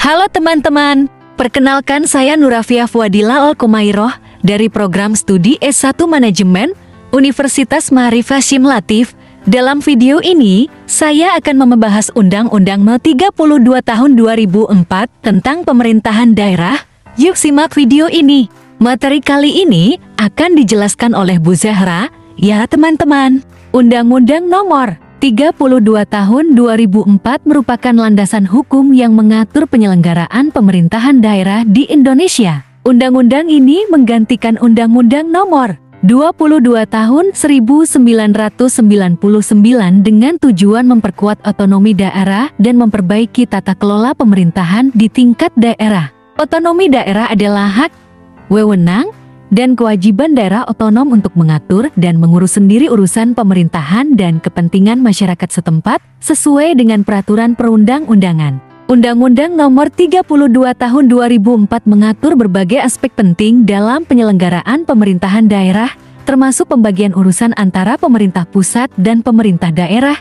Halo teman-teman, perkenalkan saya Nurafia Fuadila Al-Komairoh dari program studi S1 Manajemen Universitas Ma'arif Hasyim Latif. Dalam video ini, saya akan membahas Undang-Undang No. 32 Tahun 2004 tentang pemerintahan daerah. Yuk simak video ini. Materi kali ini akan dijelaskan oleh Bu Zahra. Ya teman-teman, Undang-Undang Nomor 32 Tahun 2004 merupakan landasan hukum yang mengatur penyelenggaraan pemerintahan daerah di Indonesia. Undang-undang ini menggantikan Undang-Undang Nomor 22 Tahun 1999 dengan tujuan memperkuat otonomi daerah dan memperbaiki tata kelola pemerintahan di tingkat daerah. Otonomi daerah adalah hak, wewenang, dan kewajiban daerah otonom untuk mengatur dan mengurus sendiri urusan pemerintahan dan kepentingan masyarakat setempat sesuai dengan peraturan perundang-undangan. Undang-Undang Nomor 32 Tahun 2004 mengatur berbagai aspek penting dalam penyelenggaraan pemerintahan daerah, termasuk pembagian urusan antara pemerintah pusat dan pemerintah daerah,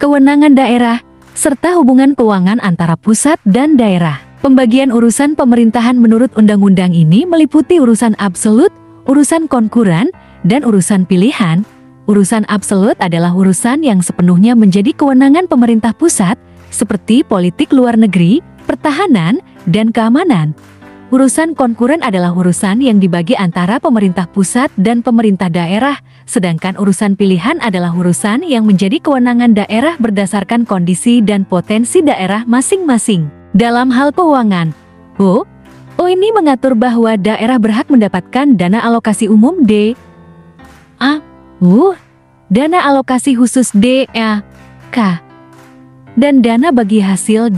kewenangan daerah, serta hubungan keuangan antara pusat dan daerah. Pembagian urusan pemerintahan menurut undang-undang ini meliputi urusan absolut, urusan konkuren, dan urusan pilihan. Urusan absolut adalah urusan yang sepenuhnya menjadi kewenangan pemerintah pusat, seperti politik luar negeri, pertahanan, dan keamanan. Urusan konkuren adalah urusan yang dibagi antara pemerintah pusat dan pemerintah daerah, sedangkan urusan pilihan adalah urusan yang menjadi kewenangan daerah berdasarkan kondisi dan potensi daerah masing-masing. Dalam hal keuangan, ini mengatur bahwa daerah berhak mendapatkan dana alokasi umum dana alokasi khusus DAK, dan dana bagi hasil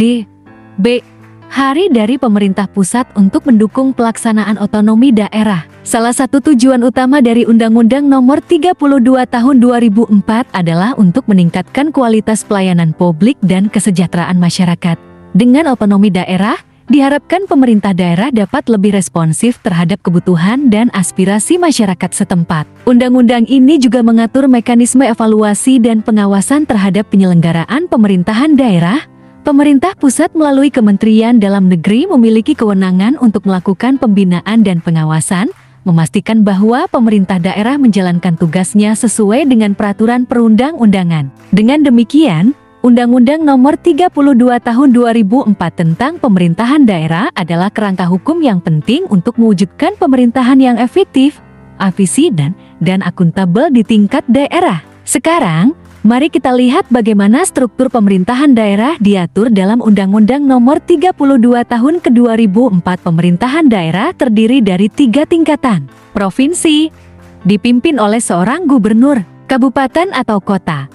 hari dari pemerintah pusat untuk mendukung pelaksanaan otonomi daerah. Salah satu tujuan utama dari Undang-Undang Nomor 32 Tahun 2004 adalah untuk meningkatkan kualitas pelayanan publik dan kesejahteraan masyarakat. Dengan otonomi daerah, diharapkan pemerintah daerah dapat lebih responsif terhadap kebutuhan dan aspirasi masyarakat setempat. Undang-undang ini juga mengatur mekanisme evaluasi dan pengawasan terhadap penyelenggaraan pemerintahan daerah. Pemerintah pusat melalui Kementerian Dalam Negeri memiliki kewenangan untuk melakukan pembinaan dan pengawasan, memastikan bahwa pemerintah daerah menjalankan tugasnya sesuai dengan peraturan perundang-undangan. Dengan demikian, Undang-Undang Nomor 32 Tahun 2004 tentang pemerintahan daerah adalah kerangka hukum yang penting untuk mewujudkan pemerintahan yang efektif, efisien, dan akuntabel di tingkat daerah. Sekarang, mari kita lihat bagaimana struktur pemerintahan daerah diatur dalam Undang-Undang Nomor 32 Tahun ke-2004. Pemerintahan daerah terdiri dari 3 tingkatan. Provinsi, dipimpin oleh seorang gubernur, kabupaten atau kota,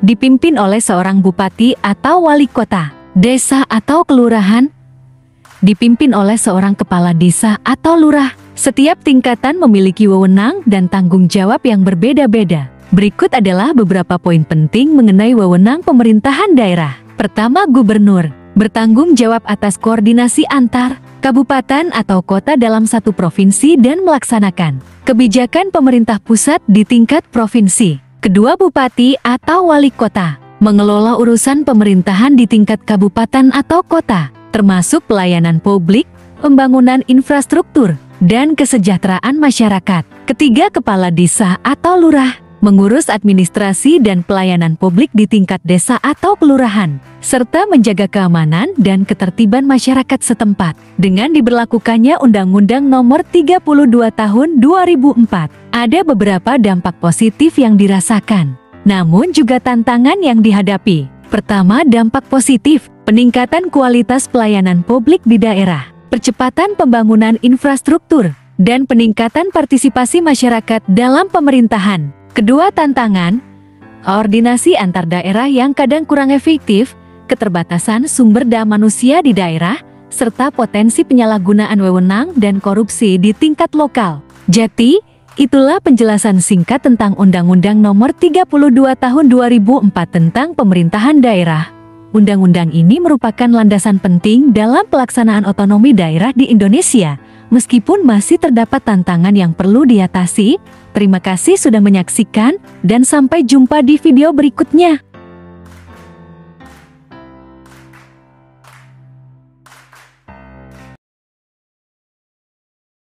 dipimpin oleh seorang bupati atau wali kota. Desa atau kelurahan, dipimpin oleh seorang kepala desa atau lurah. Setiap tingkatan memiliki wewenang dan tanggung jawab yang berbeda-beda. Berikut adalah beberapa poin penting mengenai wewenang pemerintahan daerah. Pertama, gubernur bertanggung jawab atas koordinasi antar kabupaten atau kota dalam satu provinsi dan melaksanakan kebijakan pemerintah pusat di tingkat provinsi. Kedua, bupati atau wali kota mengelola urusan pemerintahan di tingkat kabupaten atau kota, termasuk pelayanan publik, pembangunan infrastruktur, dan kesejahteraan masyarakat. Ketiga, kepala desa atau lurah mengurus administrasi dan pelayanan publik di tingkat desa atau kelurahan, serta menjaga keamanan dan ketertiban masyarakat setempat. Dengan diberlakukannya Undang-Undang Nomor 32 Tahun 2004, ada beberapa dampak positif yang dirasakan, namun juga tantangan yang dihadapi. Pertama, dampak positif, peningkatan kualitas pelayanan publik di daerah, percepatan pembangunan infrastruktur, dan peningkatan partisipasi masyarakat dalam pemerintahan. Kedua, tantangan, koordinasi antar daerah yang kadang kurang efektif, keterbatasan sumber daya manusia di daerah, serta potensi penyalahgunaan wewenang dan korupsi di tingkat lokal. Jadi, itulah penjelasan singkat tentang Undang-Undang Nomor 32 Tahun 2004 tentang pemerintahan daerah. Undang-undang ini merupakan landasan penting dalam pelaksanaan otonomi daerah di Indonesia. Meskipun masih terdapat tantangan yang perlu diatasi, terima kasih sudah menyaksikan dan sampai jumpa di video berikutnya.